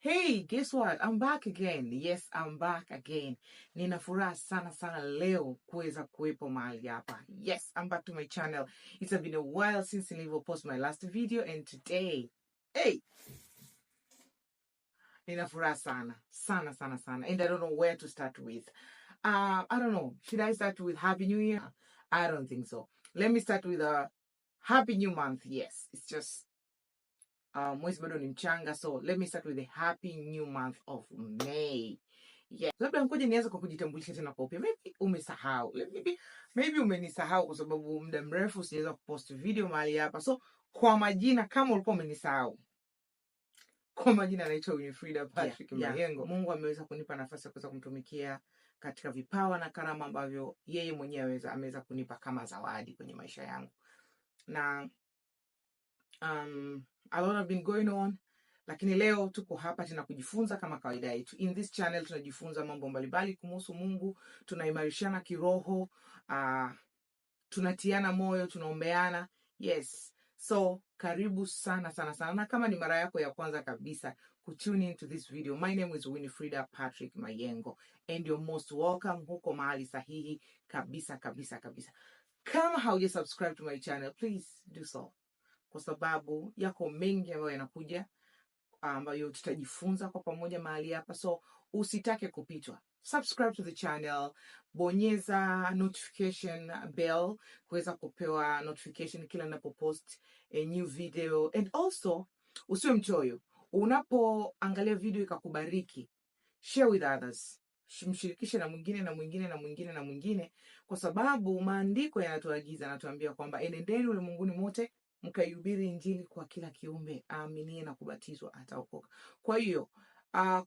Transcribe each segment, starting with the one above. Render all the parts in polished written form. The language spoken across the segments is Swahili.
Hey, guess what? I'm back again. Yes, I'm back again. Nina furaha sana sana leo kuweza kuwepo mahali hapa. Yes, I'm back to my channel. It's been a while since nilivyo post my last video and today, hey, nina furaha sana. Sana sana sana. And I don't know where to start with. I don't know. Should I start with Happy New Year? I don't think so. Let me start with a Happy New Month. Yes, it's just mwezi bado ni mchanga, so let me start with the happy new month of May. Yeah. Labda ngoja nianze kwa kujitambulisha tena kwa upya. Maybe umesahau. Maybe umenisahau kwa sababu muda mrefu sijaweza kupost video mahali hapa. So kwa majina, kama ulikuwa umenisahau, kwa majina naitwa Winifrida Patrick Mayengo. Mungu ameweza kunipa nafasi ya kuweza kumtumikia katika vipawa na karama ambavyo yeye mwenyewe ameweza kunipa kama zawadi kwenye maisha yangu. Na a lot have been going on, lakini leo tuko hapa tena kujifunza kama kawaida yetu. In this channel tunajifunza mambo mbalimbali kumhusu Mungu, tunaimarishana kiroho, tunatiana moyo, tunaombeana. Yes. So karibu sana sana sana. Na kama ni mara yako ya kwanza kabisa kutune into this video, my name is Winifrida Patrick Mayengo and you're most welcome. Huko mahali sahihi kabisa kabisa kabisa. Kama hauja subscribe to my channel, please do so, kwa sababu yako mengi ambayo yanakuja ambayo tutajifunza kwa pamoja mahali hapa. So usitake kupitwa. Subscribe to the channel, bonyeza notification bell kuweza kupewa notification kila ninapopost a new video. And also usiwe mchoyo. Unapoangalia video ikakubariki, share with others. Mshirikishe na mwingine na mwingine na mwingine na mwingine, kwa sababu maandiko yanatuagiza, yanatuambia kwamba enendeni ulimwenguni mote mkaihubiri Injili kwa kila kiumbe, aaminie na kubatizwa ataokoka. Kwa hiyo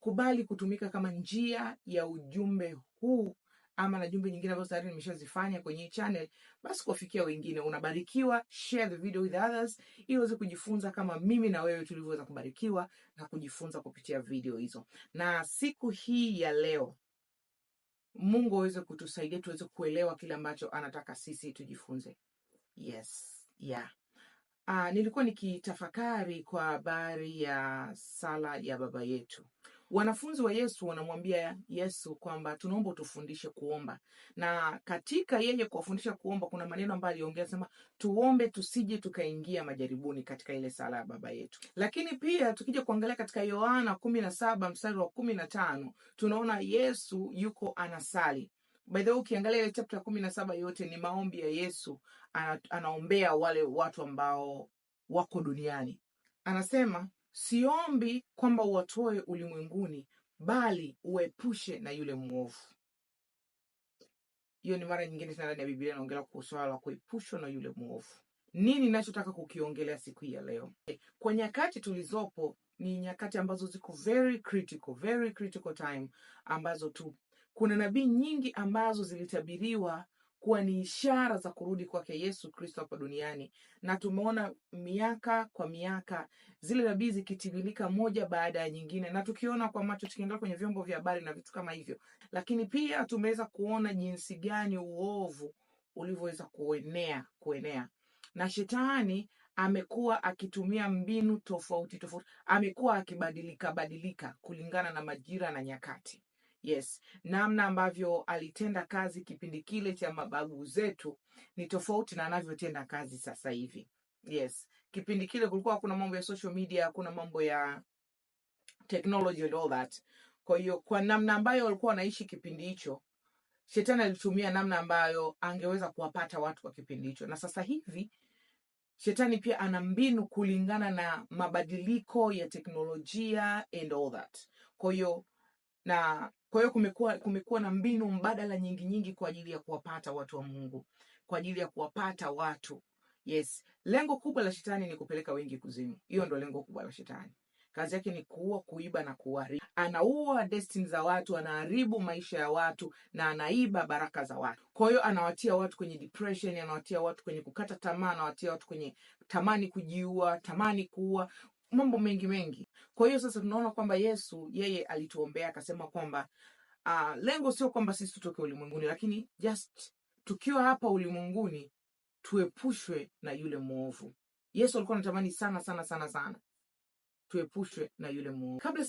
kubali kutumika kama njia ya ujumbe huu ama na jumbe nyingine ambazo tayari nimeshazifanya kwenye channel, basi kuwafikia wengine. Unabarikiwa, share the video with others ili uweze kujifunza kama mimi na wewe tulivyoweza kubarikiwa na kujifunza kupitia video hizo. Na siku hii ya leo Mungu aweze kutusaidia tuweze kuelewa kile ambacho anataka sisi tujifunze. Yes. Yeah. Nilikuwa nikitafakari kwa habari ya sala ya Baba Yetu. Wanafunzi wa Yesu wanamwambia Yesu kwamba tunaomba utufundishe kuomba. Na katika yeye kuwafundisha kuomba kuna maneno ambayo aliongea, sema tuombe tusije tukaingia majaribuni, katika ile sala ya Baba Yetu. Lakini pia tukija kuangalia katika Yohana 17 mstari wa 15, tunaona Yesu yuko anasali. By the way, ukiangalia ile chapter ya 17 yote ni maombi ya Yesu. Anaombea wale watu ambao wako duniani. Anasema, siombi kwamba uwatoe ulimwenguni, bali uepushe na yule mwovu. Hiyo ni mara nyingine sana ndani ya Biblia inaongelea kuhusu swala la kuepushwa na yule mwovu. Nini ninachotaka kukiongelea siku hii ya leo? Kwa nyakati tulizopo ni nyakati ambazo ziko very critical time, ambazo kuna nabii nyingi ambazo zilitabiriwa kuwa ni ishara za kurudi kwake Yesu Kristo hapa duniani, na tumeona miaka kwa miaka zile nabii zikitimilika moja baada ya nyingine, na tukiona kwa macho, tukiangalia kwenye vyombo vya habari na vitu kama hivyo. Lakini pia tumeweza kuona jinsi gani uovu ulivyoweza kuenea, na shetani amekuwa akitumia mbinu tofauti, amekuwa akibadilika kulingana na majira na nyakati. Yes, namna ambavyo alitenda kazi kipindi kile cha mababu zetu ni tofauti na anavyotenda kazi sasa hivi. Yes, kipindi kile kulikuwa kuna mambo ya social media, kuna mambo ya technology and all that. Kwa hiyo kwa namna ambayo walikuwa wanaishi kipindi hicho, shetani alitumia namna ambayo angeweza kuwapata watu kwa kipindi hicho. Na sasa hivi shetani pia ana mbinu kulingana na mabadiliko ya teknolojia and all that. Kwa hiyo kumekuwa na mbinu mbadala nyingi kwa ajili ya kuwapata watu wa Mungu, kwa ajili ya kuwapata watu. Yes, lengo kubwa la shetani ni kupeleka wengi kuzimu. Hiyo ndio lengo kubwa la shetani. Kazi yake ni kuua, kuiba na kuharibu. Anaua destiny za watu, anaharibu maisha ya watu, na anaiba baraka za watu. Kwa hiyo anawatia watu kwenye depression, anawatia watu kwenye kukata tamaa, anawatia watu kwenye tamani kujiua, tamani kuua, mambo mengi. Kwa hiyo sasa tunaona kwamba Yesu yeye alituombea akasema kwamba lengo sio kwamba sisi tutoke ulimwenguni, lakini just tukiwa hapa ulimwenguni tuepushwe na yule mwovu. Yesu alikuwa anatamani sana tuepushwe na yule muovu. Kabla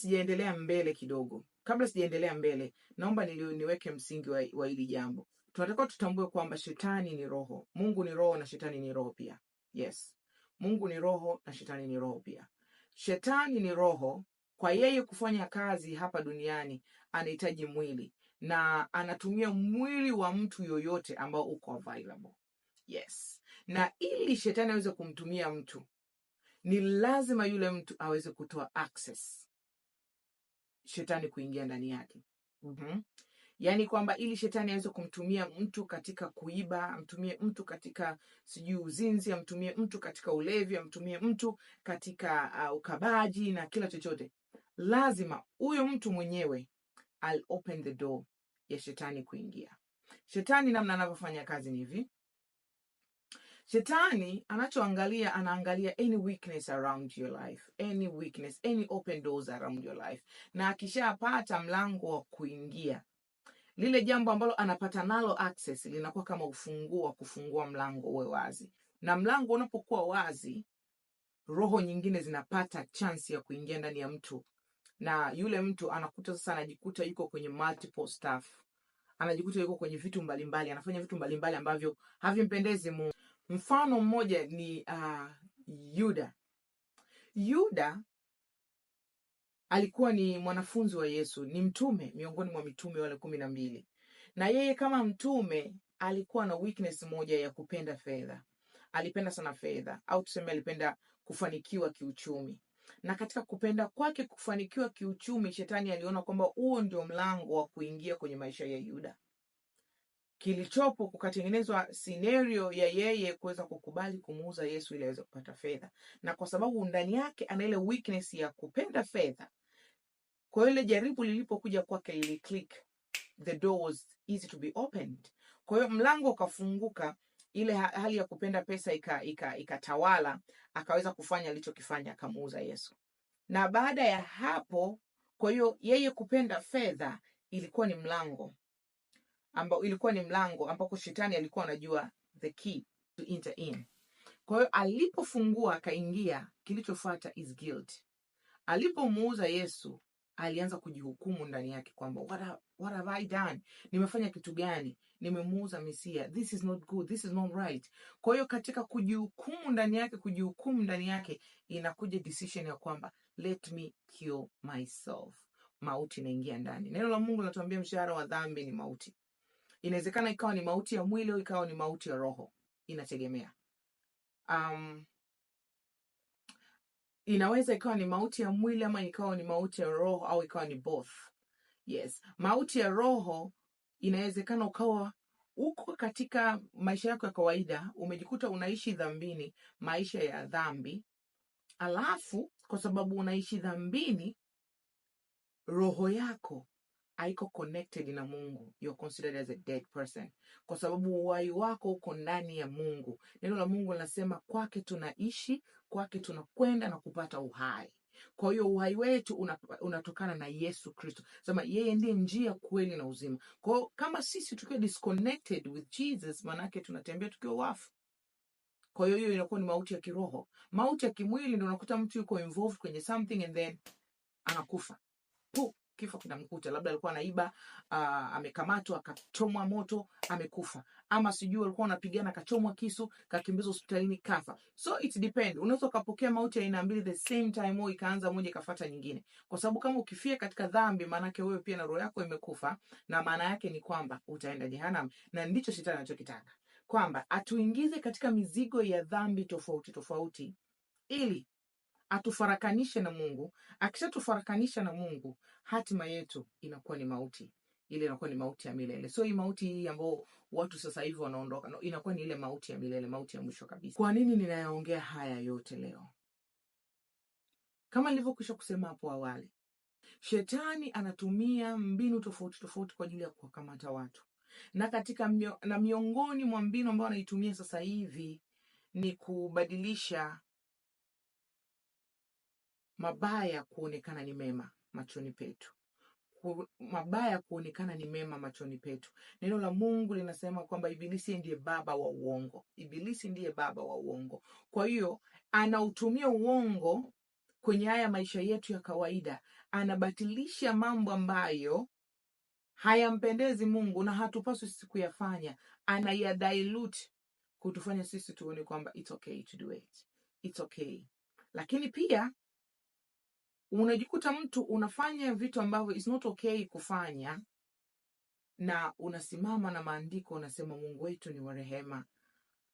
sijaendelea mbele, naomba niweke msingi wa hili jambo. Tunataka tutambue kwamba shetani ni roho. Mungu ni roho na shetani ni roho pia. Yes. Mungu ni roho na shetani ni roho pia. Shetani ni roho. Kwa yeye kufanya kazi hapa duniani anahitaji mwili, na anatumia mwili wa mtu yoyote ambao uko available. Yes. Na ili shetani aweze kumtumia mtu, ni lazima yule mtu aweze kutoa access shetani kuingia ndani yake. Yaani kwamba ili shetani aweze kumtumia mtu katika kuiba, amtumie mtu katika uzinzi, amtumie mtu katika ulevi, amtumie mtu katika ukabaji na kila chochote, lazima huyo mtu mwenyewe I'll open the door ya shetani kuingia. Shetani namna anavyofanya kazi ni hivi. Shetani anaangalia any weakness around your life, any weakness, any open doors around your life. Na akishapata mlango wa kuingia, lile jambo ambalo anapata nalo access linakuwa kama ufunguo wa kufungua mlango uwe wazi. Na mlango unapokuwa wazi, roho nyingine zinapata chance ya kuingia ndani ya mtu, na yule mtu anajikuta yuko kwenye multiple stuff. Anajikuta yuko kwenye vitu mbalimbali, anafanya vitu mbalimbali ambavyo havimpendezi Mungu. Mfano mmoja ni Yuda. Yuda alikuwa ni mwanafunzi wa Yesu, ni mtume miongoni mwa mitume wale 12. Na yeye kama mtume alikuwa na weakness moja ya kupenda fedha. Alipenda sana fedha, au tuseme alipenda kufanikiwa kiuchumi. Na katika kupenda kwake kufanikiwa kiuchumi, shetani aliona kwamba huo ndio mlango wa kuingia kwenye maisha ya Yuda. Kilichopo kukatengenezwa scenario ya yeye kuweza kukubali kumuuza Yesu ili aweze kupata fedha. Na kwa sababu ndani yake ana ile weakness ya kupenda fedha, kwa hiyo ile jaribu lilipokuja kwake ili click, the door was easy to be opened. Kwa hiyo mlango ukafunguka, ile hali ya kupenda pesa ikatawala, akaweza kufanya alichokifanya, akamuuza Yesu. Na baada ya hapo, kwa hiyo yeye kupenda fedha ilikuwa ni mlango ambako shetani alikuwa anajua the key to enter in. Kwa hiyo alipofungua akaingia, kilichofuata is guilt. Alipomuuza Yesu, alianza kujihukumu ndani yake kwamba what have I done? Nimefanya kitu gani? Nimemuuza Mesia. This is not good. This is not right. Kwa hiyo katika kujihukumu ndani yake inakuja decision ya kwamba let me kill myself. Mauti inaingia ndani. Neno la Mungu linatuambia mshahara wa dhambi ni mauti. Inawezekana ikawa ni mauti ya mwili au ikawa ni mauti ya roho. Inategemea. Inaweza ikawa ni mauti ya mwili ama ikawa ni mauti ya roho au ikawa ni both. Yes. Mauti ya roho inawezekana ukawa uko katika maisha yako ya kawaida, umejikuta unaishi dhambini, maisha ya dhambi. Alafu kwa sababu unaishi dhambini, roho yako haiko connected na Mungu. You're considered as a dead person. Kwa sababu uhai wako uko ndani ya Mungu. Neno la Mungu linasema kwake tunaishi, kwake tunakwenda na kupata uhai. Kwa hiyo uhai wetu unatokana na Yesu Kristo. Sema yeye ndiye njia, kweli na uzima. Kwa hiyo kama sisi tukiwa disconnected with Jesus, manake tunatembea tukiwa wafu. Kwa hiyo inakuwa ni mauti ya kiroho. Mauti ya kimwili ndio unakuta mtu yuko involved kwenye something and then anakufa. Kifo kinamkuta, labda alikuwa anaiba, amekamatwa, akachomwa moto, amekufa. Ama sijui alikuwa anapigana, akachomwa kisu, kakimbizwa hospitalini, kafa. So it depend. Unaweza kupokea mauti ya aina mbili the same time, au ikaanza moja ikafuata nyingine. Kwa sababu kama ukifia katika dhambi, maana yake wewe pia na roho yako imekufa, na maana yake ni kwamba utaenda jehanamu. Na ndicho shetani anachokitaka, kwamba atuingize katika mizigo ya dhambi tofauti ili atufarakanishe na Mungu. Akishatufarakanisha na Mungu, hatima yetu inakuwa ni mauti. Ile inakuwa ni mauti ya milele. So hii mauti hii ambayo watu sasa hivi wanaondoka, inakuwa ni ile mauti ya milele, mauti ya mwisho kabisa. Kwa nini ninayaongea haya yote leo? Kama nilivyokwisha kusema hapo awali, shetani anatumia mbinu tofauti kwa ajili ya kuwakamata watu. Na miongoni mwa mbinu ambayo anaitumia sasa hivi ni kubadilisha mabaya kuonekana ni mema machoni petu. Mabaya kuonekana ni mema machoni petu. Neno la Mungu linasema kwamba Ibilisi ndiye baba wa uongo. Ibilisi ndiye baba wa uongo. Kwa hiyo anautumia uongo kwenye haya maisha yetu ya kawaida, anabatilisha mambo ambayo hayampendezi Mungu na hatupaswi sisi kuyafanya. Anayadilute kutufanya sisi tuone kwamba it's okay to do it. It's okay. Lakini pia unajikuta mtu unafanya vitu ambavyo it's not okay kufanya, na unasimama na maandiko unasema Mungu wetu ni wa rehema.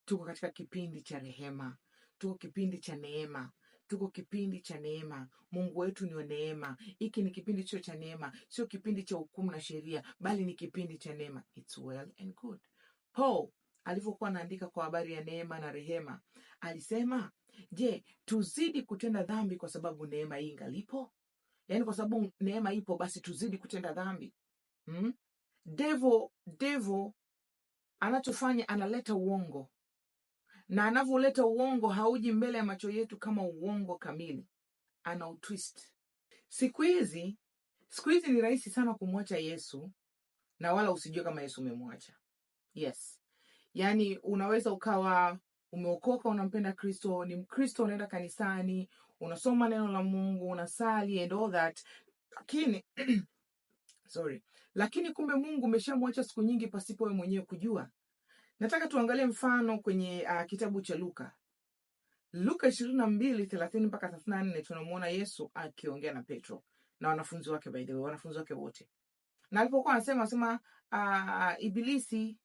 Tuko katika kipindi cha rehema. Tuko kipindi cha neema. Tuko kipindi cha neema. Mungu wetu ni wa neema. Hiki ni kipindi sio cha neema, sio kipindi cha hukumu na sheria, bali ni kipindi cha neema. It's well and good. Paul alivyokuwa anaandika kwa habari ya neema na rehema, alisema, je, tuzidi kutenda dhambi kwa sababu neema hii ingalipo? Yaani kwa sababu neema ipo basi tuzidi kutenda dhambi? Devil anachofanya, analeta uongo, na anavyoleta uongo hauji mbele ya macho yetu kama uongo kamili, ana utwist. Siku hizi ni rahisi sana kumwacha Yesu na wala usijue kama Yesu umemwacha. Yes. Yaani unaweza ukawa umeokoka, unampenda Kristo, ni Mkristo, unaenda kanisani, unasoma neno la Mungu, unasali and all that. Lakini kumbe Mungu umeshamwacha siku nyingi pasipo wewe mwenyewe kujua. Nataka tuangalie mfano kwenye kitabu cha Luka 22:30-34. Tunamuona Yesu akiongea na Petro na wanafunzi wake, by the way, wanafunzi wake wote. Na alipokuwa anasema Ibilisi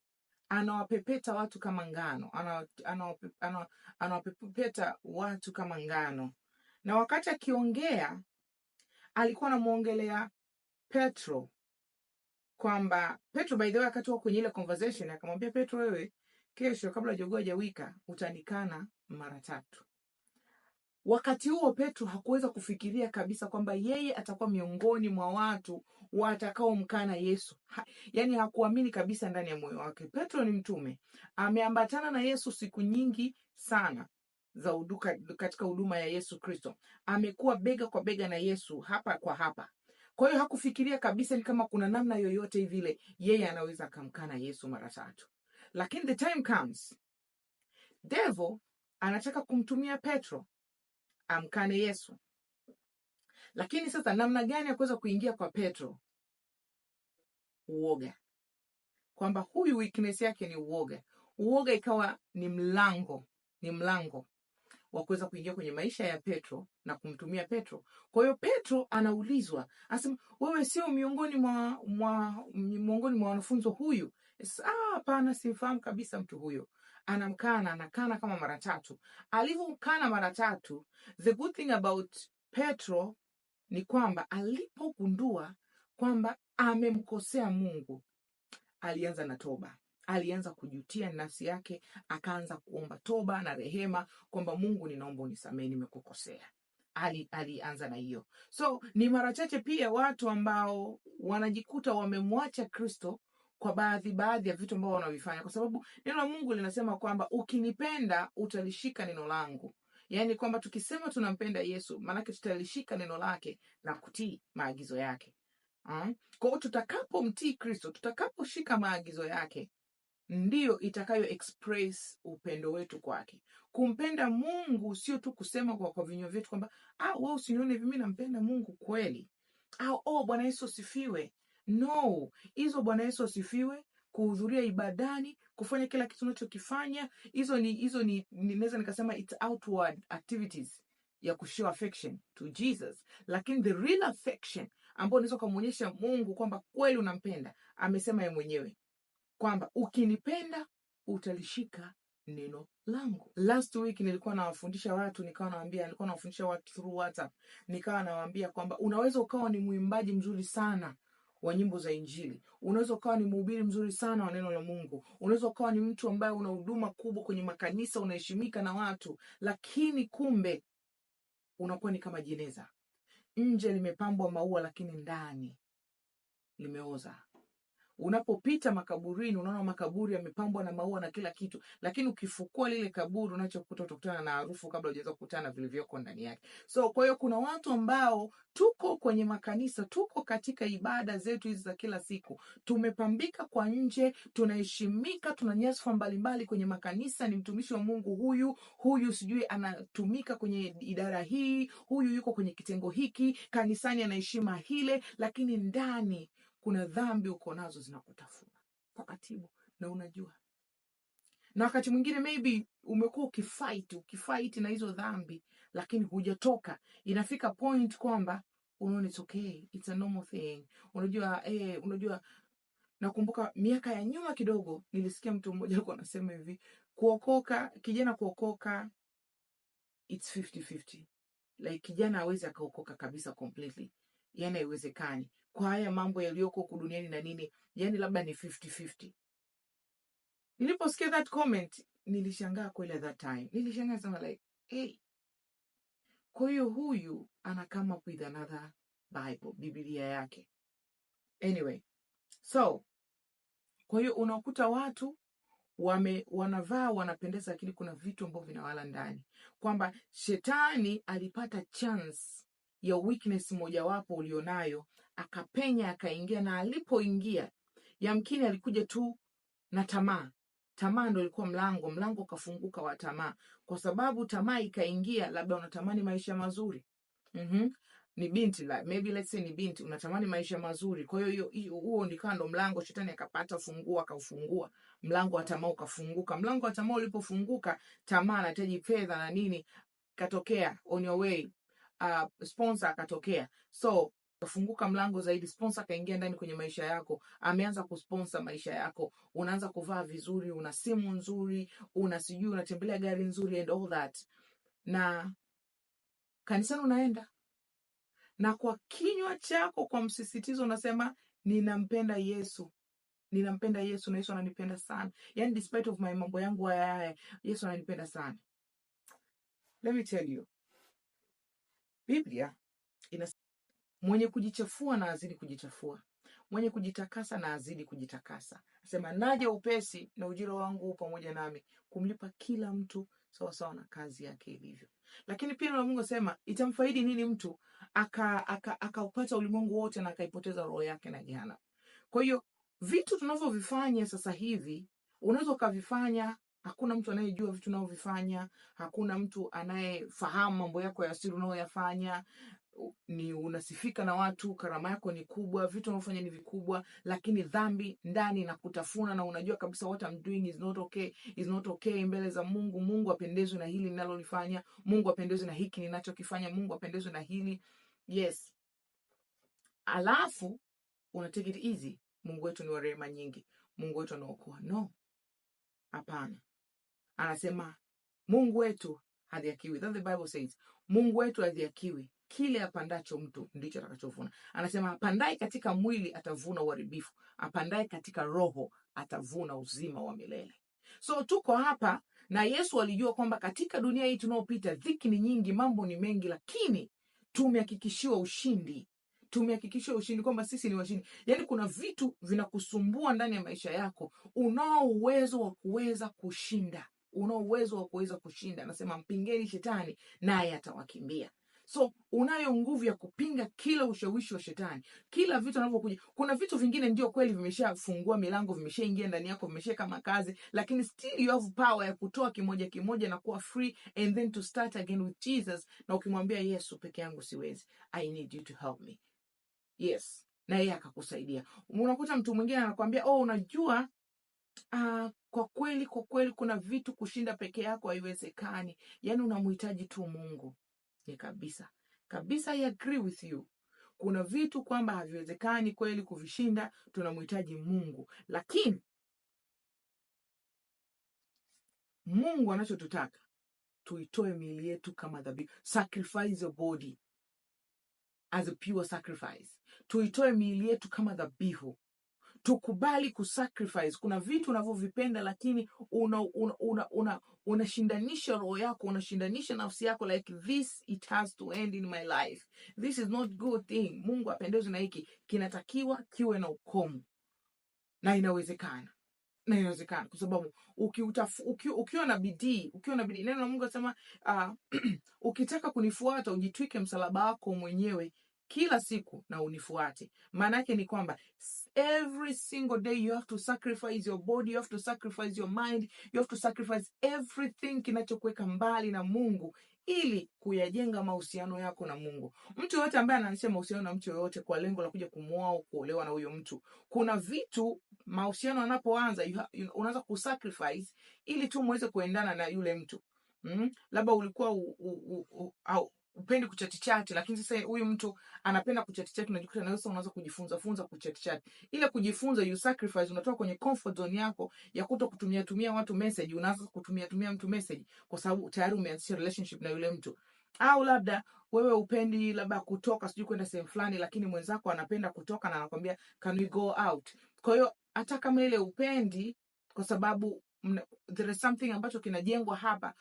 anawapepeta watu kama ngano. Anawapepeta watu kama ngano. Na wakati akiongea alikuwa anamuongelea Petro, kwamba Petro, by the way, akatoka kwenye ile conversation akamwambia Petro, wewe kesho kabla jogoo hajawika utanikana mara 3. Wakati huo Petro hakuweza kufikiria kabisa kwamba yeye atakuwa miongoni mwa watu watakaomkana Yesu. Yaani hakuamini kabisa ndani ya moyo wake. Petro ni mtume, ameambatana na Yesu siku nyingi sana katika huduma ya Yesu Kristo. Amekuwa bega kwa bega na Yesu hapa kwa hapa. Kwa hiyo hakufikiria kabisa ni kama kuna namna yoyote vile yeye anaweza kumkana Yesu mara 3. Lakini the time comes, devil anataka kumtumia Petro amkane Yesu. Lakini sasa namna gani ya kuweza kuingia kwa Petro? Uoga. Kwamba huyu weakness yake ni uoga. Uoga ikawa ni mlango wa kuweza kuingia kwenye maisha ya Petro na kumtumia Petro. Kwa hiyo Petro anaulizwa, asema, wewe sio miongoni mwa wanafunzi huyu? Hapana, simfahamu kabisa mtu huyo. Anakana kama mara 3. Alivyokana mara 3, the good thing about Petro ni kwamba alipogundua kwamba amemkosea Mungu, alianza na toba. Alianza kujutia nafsi yake, akaanza kuomba toba na rehema kwamba Mungu, ninaomba unisamehe, nimekukosea. Alianza na hiyo. So ni mara chache pia watu ambao wanajikuta wamemwacha Kristo kwa baadhi ya vitu ambao wanavifanya, kwa sababu neno la Mungu linasema kwamba ukinipenda utalishika neno langu. Yaani kwamba tukisema tunampenda Yesu, maana tutalishika neno lake na kutii maagizo yake. Kwa hiyo tutakapomtii Kristo, tutakaposhika maagizo yake, ndiyo itakayo express upendo wetu kwake. Kumpenda Mungu sio tu kusema kwa vinywa vyetu kwamba wewe usinione hivi mimi nampenda Mungu kweli. Bwana Yesu asifiwe. No, hizo Bwana Yesu asifiwe, kuhudhuria ibadani, kufanya kila kitu unachokifanya, hizo ni naweza nikasema it's outward activities ya kushow affection to Jesus. Lakini the real affection ambayo unaweza kumuonyesha Mungu kwamba kweli unampenda, amesema yeye mwenyewe kwamba ukinipenda utalishika neno langu. Last week nilikuwa nawafundisha watu, nilikuwa nawafundisha watu through WhatsApp. Nikawa nawaambia kwamba unaweza ukawa ni mwimbaji mzuri sana wa nyimbo za Injili. Unaweza ukawa ni mhubiri mzuri sana wa neno la Mungu. Unaweza ukawa ni mtu ambaye una huduma kubwa kwenye makanisa, unaheshimika na watu, lakini kumbe unakuwa ni kama jeneza. Nje limepambwa maua lakini ndani limeoza. Unapopita makaburini unaona makaburi yamepambwa na maua na kila kitu, lakini ukifukua lile kaburi unachokuta utakutana na harufu kabla hujaweza kukutana vilivyoko ndani yake. So kwa hiyo kuna watu ambao tuko kwenye makanisa, tuko katika ibada zetu hizi za kila siku, tumepambika kwa nje, tunaheshimika, tuna nyadhifa mbalimbali kwenye makanisa, ni mtumishi wa Mungu huyu sijui anatumika kwenye idara hii, huyu yuko kwenye kitengo hiki, kanisani anaheshima hile, lakini ndani kuna dhambi uko nazo zinakutafuna taratibu na unajua. Na wakati mwingine maybe umekuwa ukifight na hizo dhambi, lakini hujatoka. Inafika point kwamba unaona it's okay, it's a normal thing. Unajua nakumbuka miaka ya nyuma kidogo nilisikia mtu mmoja alikuwa anasema hivi, kijana kuokoka it's 50-50. Like kijana hawezi akaokoka kabisa completely. Yaani haiwezekani. Kwa haya mambo yaliyoko huku duniani na nini, yani labda ni 50-50. Niliposikia that comment, nilishangaa kweli at that time. Nilishangaa sana like, hey. Kwa hiyo huyu ana come up with another Bible, Biblia yake. Anyway, so kwa hiyo unakuta watu wanavaa wanapendeza, lakini kuna vitu ambavyo vinawala ndani. Kwamba shetani alipata chance ya weakness mojawapo ulionayo, akapenya akaingia, na alipoingia yamkini alikuja tu na tamaa. Tamaa ndio ilikuwa mlango ukafunguka wa tamaa. Kwa sababu tamaa ikaingia, labda unatamani maisha mazuri. Ni binti maybe let's say ni binti unatamani maisha mazuri. Kwa hiyo huo ndo mlango shetani akapata akaufungua. Mlango wa tamaa ukafunguka. Mlango wa tamaa ulipofunguka, tamaa anahitaji fedha na nini, katokea on your way. Sponsor akatokea. So kafunguka mlango zaidi, sponsor kaingia ndani kwenye maisha yako, ameanza kusponsor maisha yako. Unaanza kuvaa vizuri, una simu nzuri, unatembelea gari nzuri and all that. Na kanisani unaenda, na kwa kinywa chako kwa msisitizo unasema ninampenda Yesu na Yesu ananipenda sana. Yani despite of my mambo yangu haya, Yesu ananipenda sana. Let me tell you, Biblia mwenye kujichafua na azidi kujichafua, mwenye kujitakasa na azidi kujitakasa. Nasema naje upesi na ujira wangu pamoja nami kumlipa kila mtu sawa sawa na kazi yake ilivyo. Lakini pia na Mungu asema itamfaidi nini mtu akaupata ulimwengu wote na akaipoteza roho yake na jehanamu. Kwa hiyo vitu tunavyovifanya sasa hivi unaweza ukavifanya, hakuna mtu anayejua vitu unavyovifanya, hakuna mtu anayefahamu mambo yako ya siri unayoyafanya. Ni unasifika na watu, karama yako ni kubwa, vitu unavyofanya ni vikubwa, lakini dhambi ndani na kutafuna, na unajua kabisa what I'm doing is not okay mbele za Mungu. Mungu apendezwe na hili ninalolifanya, Mungu apendezwe na hiki ninachokifanya, Mungu apendezwe na hili. Yes. Alafu una take it easy. Mungu wetu ni wa rehema nyingi, Mungu wetu anaokoa. No. Hapana. Anasema Mungu wetu hadhihakiwi. That the Bible says, Mungu wetu hadhihakiwi. Kile apandacho mtu ndicho atakachovuna. Anasema apandaye katika mwili atavuna uharibifu, apandaye katika roho atavuna uzima wa milele. So tuko hapa na Yesu alijua kwamba katika dunia hii tunaopita dhiki ni nyingi, mambo ni mengi, lakini tumehakikishiwa ushindi. Tumehakikishiwa ushindi kwamba sisi ni washindi. Yaani kuna vitu vinakusumbua ndani ya maisha yako, unao uwezo wa kuweza kushinda. Anasema mpingeni shetani naye atawakimbia. So unayo nguvu ya kupinga kila ushawishi wa shetani, kila vitu vinavyokuja. Kuna vitu vingine ndio kweli vimeshafungua milango, vimeshaingia ndani yako, vimesheka makazi, lakini still you have power ya kutoa kimoja kimoja na kuwa free and then to start again with Jesus. Na ukimwambia Yesu, peke yangu siwezi, I need you to help me. Yes, na yeye akakusaidia. Unakuta mtu mwingine anakuambia unajua kwa kweli kuna vitu kushinda peke yako haiwezekani. Yaani unamhitaji tu Mungu. Ni kabisa, I agree with you. Kuna vitu kwamba haviwezekani kweli kuvishinda, tunamhitaji Mungu. Lakini Mungu anachotutaka tuitoe miili yetu kama dhabihu. Sacrifice your body as a pure sacrifice. Tuitoe miili yetu kama dhabihu. Tukubali kusacrifice. Kuna vitu unavyovipenda lakini unashindanisha roho yako, unashindanisha nafsi yako, like this it has to end in my life. This is not good thing. Mungu apendezwe na hiki, kinatakiwa kiwe na ukomo. na inawezekana. Kwa sababu ukiwa na bidii, neno la Mungu anasema ukitaka kunifuata ujitwike msalaba wako mwenyewe kila siku na unifuate. Maana yake ni kwamba every single day you have to sacrifice your body, you have to sacrifice your mind, you have to sacrifice everything kinachokuweka mbali na Mungu ili kuyajenga mahusiano yako na Mungu. Mtu yoyote ambaye anaanzisha mahusiano na mtu yoyote kwa lengo la kuja kumuoa au kuolewa na huyo mtu, kuna vitu mahusiano yanapoanza unaanza kusacrifice ili tu muweze kuendana na yule mtu. Labda ulikuwa upendi kuchati, lakini sasa huyu mtu anapenda kuchati, unajikuta na wewe unaanza kujifunza kuchati. Ile kujifunza, you sacrifice, unatoka kwenye comfort zone yako ya kuto kutumia watu message, unaanza kutumia mtu message kwa sababu tayari umeanzisha relationship na yule mtu. Au labda wewe upendi labda kutoka sijui kwenda sehemu fulani, lakini mwenzako anapenda kutoka na anakuambia can we go out. Kwa hiyo hata kama ile upendi, kwa sababu there is something ambacho kinajengwa hapa,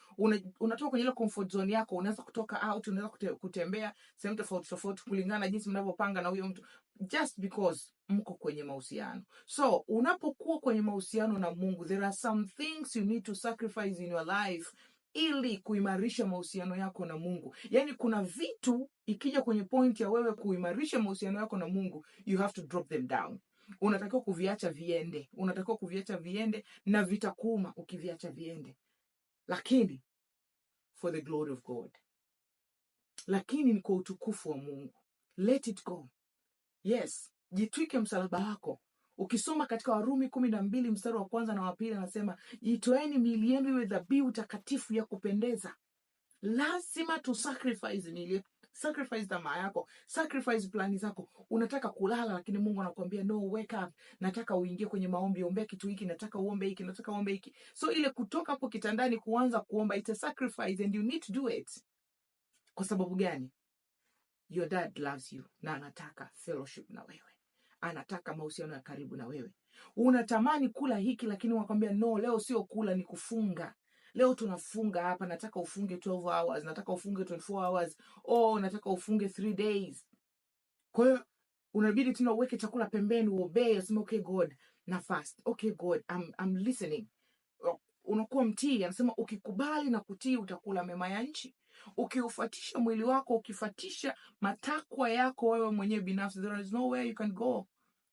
unatoka kwenye ile comfort zone yako, unaweza kutoka out, unaweza kutembea sehemu tofauti kulingana na jinsi mnavyopanga na huyo mtu, just because mko kwenye mahusiano. So unapokuwa kwenye mahusiano na Mungu, there are some things you need to sacrifice in your life ili kuimarisha mahusiano yako na Mungu. Yani kuna vitu ikija kwenye point ya wewe kuimarisha mahusiano yako na Mungu, you have to drop them down. Unatakiwa kuviacha viende, na vitakuuma ukiviacha viende, lakini for the glory of God, lakini ni kwa utukufu wa Mungu. Let it go. Yes, jitwike msalaba wako. Ukisoma katika Warumi 12 mstari wa 1 na wa 2 anasema, jitoeni miili yenu iwe dhabihu takatifu ya kupendeza. Lazima tu sacrifice tamaa yako, sacrifice plani zako. Unataka kulala, lakini Mungu anakuambia no, wake up, nataka uingie kwenye maombi, ombea kitu hiki, nataka uombe hiki. So ile kutoka hapo kitandani kuanza kuomba, it's a sacrifice and you need to do it. Kwa sababu gani? Your dad loves you na anataka fellowship na wewe, anataka mahusiano ya karibu na wewe. Unatamani kula hiki, lakini wakwambia no, leo sio kula, ni kufunga. Leo tunafunga hapa, nataka ufunge 12 hours, nataka ufunge 24 hours, nataka ufunge 3 days. Kwa hiyo unabidi tena uweke chakula pembeni, uobey, useme okay God, na fast. Okay God, I'm listening. Unakuwa mtii. Anasema ukikubali na kutii utakula mema ya nchi. Ukiufatisha mwili wako, ukifatisha matakwa yako wewe mwenyewe binafsi, there is nowhere you can go,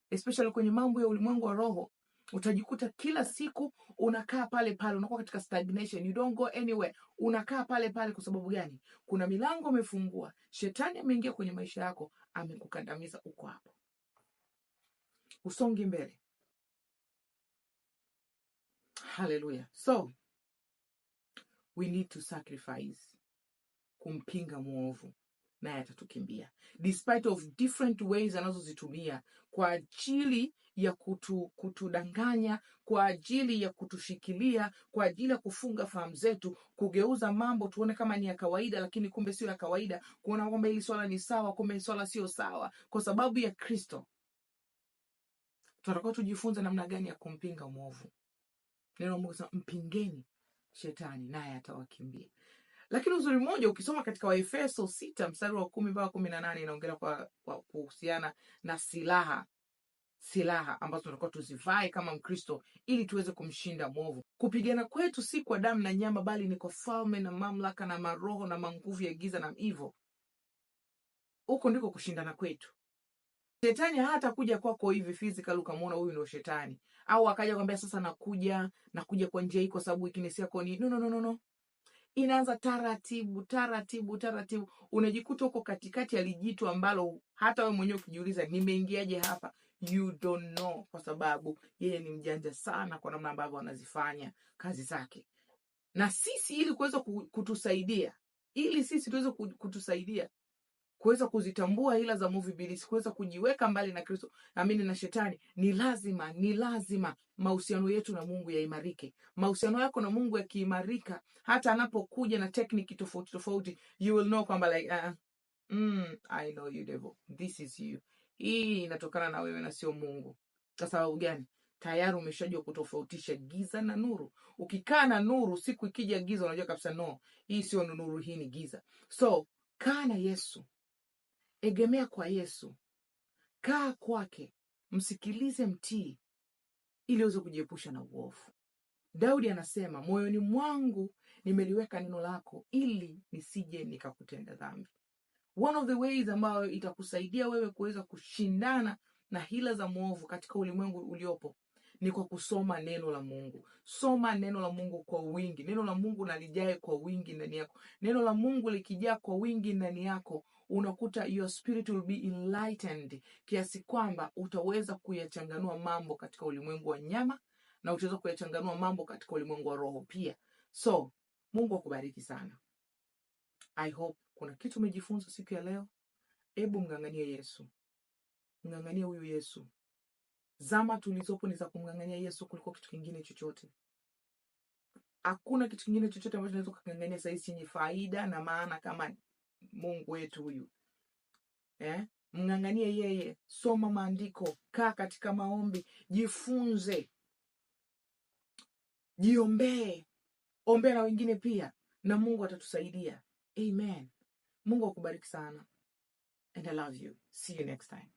especially kwenye mambo ya ulimwengu wa roho. Utajikuta kila siku unakaa pale pale, unakuwa katika stagnation, you don't go anywhere. Unakaa pale pale kwa sababu gani? Kuna milango umefungua, shetani ameingia kwenye maisha yako, amekukandamiza uko hapo. Usonge mbele. Hallelujah. So we need to sacrifice kumpinga muovu, naye atatukimbia. Despite of different ways anazozitumia kwa ajili ya kutudanganya, kwa ajili ya kutushikilia, kwa ajili ya kufunga fahamu zetu, kugeuza mambo tuone kama ni ya kawaida, lakini kumbe sio ya kawaida, kuona kwamba hili swala ni sawa, kumbe swala sio sawa. Kwa sababu ya Kristo tunataka tujifunze namna gani ya kumpinga muovu. Neno Mungu sema mpingeni shetani naye atawakimbia. Lakini uzuri mmoja ukisoma katika Waefeso 6 mstari wa 10 mpaka 18 inaongelea kwa kuhusiana na silaha ambazo tunatakiwa tuzivae kama Mkristo ili tuweze kumshinda mwovu. Kupigana kwetu si kwa damu na nyama, bali ni kwa falme na mamlaka na maroho na manguvu ya giza na hivyo. Huko ndiko kushindana kwetu. Shetani hata kuja kwako hivi physical ukamwona huyu ndio shetani, au akaja kwambia sasa nakuja kwa njia hii kwa sababu weakness yako ni no. Inaanza taratibu. Unajikuta uko katikati ya lijitu ambalo hata wewe mwenyewe ukijiuliza nimeingiaje hapa, you don't know, kwa sababu yeye ni mjanja sana kwa namna ambavyo anazifanya kazi zake. Na sisi ili kuweza kutusaidia, ili sisi tuweze kutusaidia kuweza kuzitambua hila za mwovu ibilisi, kuweza kujiweka mbali na Kristo, amini na shetani, ni lazima mahusiano yetu na Mungu yaimarike. Mahusiano yako na Mungu yakiimarika, hata anapokuja na technique tofauti, you will know kwamba like I know you devil, this is you. Hii inatokana na wewe na sio Mungu. Kwa sababu gani? Tayari umeshajua kutofautisha giza na nuru. Ukikaa na nuru, siku ikija giza unajua kabisa no, hii sio nuru, hii ni giza. So kaa na Yesu, egemea kwa Yesu, kaa kwake, msikilize, mtii, ili uweze kujiepusha na uovu. Daudi anasema, moyoni mwangu nimeliweka neno lako ili nisije nikakutenda dhambi. One of the ways ambayo itakusaidia wewe kuweza kushindana na hila za mwovu katika ulimwengu uliopo ni kwa kusoma neno la Mungu. Soma neno la Mungu kwa wingi. Neno la Mungu nalijae kwa wingi ndani yako. Neno la Mungu likijaa kwa wingi ndani yako, unakuta your spirit will be enlightened, kiasi kwamba utaweza kuyachanganua mambo katika ulimwengu wa nyama na utaweza kuyachanganua mambo katika ulimwengu wa roho pia. So, Mungu akubariki sana. I hope kuna kitu umejifunza siku ya leo. Hebu mng'ang'anie Yesu. Mng'ang'anie huyu Yesu. Zama tulizopo ni za kumng'ang'ania Yesu kuliko kitu kingine chochote. Hakuna kitu kingine chochote ambacho tunaweza kung'ang'ania sasa chenye faida na maana kama Mungu wetu huyu. Mng'ang'anie yeye, soma maandiko, kaa katika maombi, jifunze, jiombee, ombea na wengine pia, na Mungu atatusaidia. Amen. Mungu akubariki sana. And I love you. See you next time.